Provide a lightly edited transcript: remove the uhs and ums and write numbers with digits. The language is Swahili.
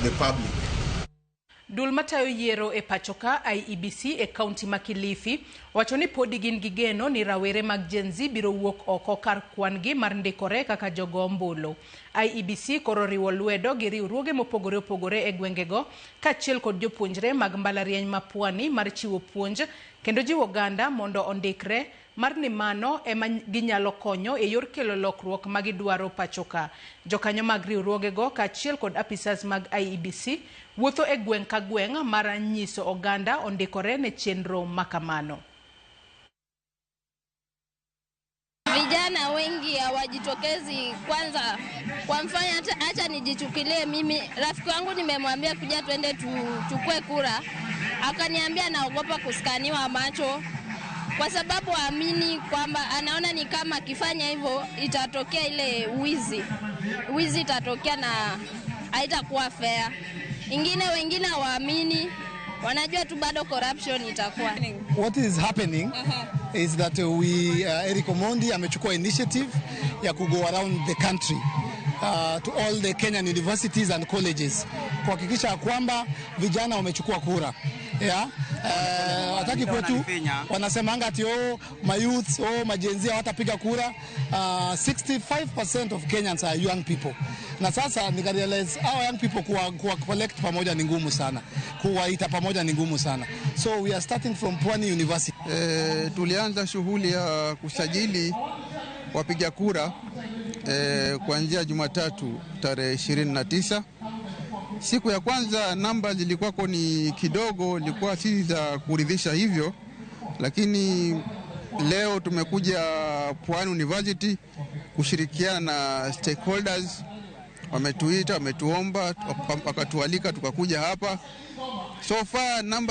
the public. Dul matayo yiero e pachoka IEBC e kaunti ma Kilifi wacho ni podi gin gi geno ni rawere mag Gen Z biro wuok oko kar kwangi mar ndikore kaka jogo ombulu. IEBC koro riwo lwedo gi riwruoge mopogore opogore e gwengego kaachiel kod jopuonjre mag mbalariany ma Pwani mar chiwo puonj kendo jiwo oganda mondo ondikre mar ni mano ema ginyalo konyo e yor kelo lokruok ma gidwaro pachoka. Jokanyo mag riwruogego kaachiel kod apisas mag IEBC wuotho e gweng' ka gweng' mar nyiso oganda ondikore ne chenro makamano. Vijana wengi hawajitokezi. Kwanza kwa mfano acha nijichukilie mimi, rafiki wangu nimemwambia kuja twende tuchukue kura, akaniambia naogopa kuskaniwa macho kwa sababu amini kwamba anaona ni kama akifanya hivyo itatokea ile wizi itatokea na haitakuwa fair. Wengine waamini, wanajua tu bado corruption itakuwa. What is happening is that Eric Omondi amechukua initiative ya to go around the country to all the Kenyan universities and colleges kuhakikisha kwamba vijana wamechukua kura. Wataki kwetu wanasemanga ati mayouth majenzi hawatapiga kura. 65% of Kenyans are young people. Na sasa nikarealize our young people kuwa collect pamoja ni ngumu sana. Kuwaita pamoja ni ngumu sana. So we are starting from Pwani University. Tulianza shughuli ya kusajili wapiga kura kuanzia Jumatatu tarehe 29. Siku ya kwanza namba zilikuwa ni kidogo, ilikuwa si za kuridhisha hivyo, lakini leo tumekuja Pwani University kushirikiana na stakeholders. Wametuita, wametuomba, wakatualika tukakuja hapa. So far namba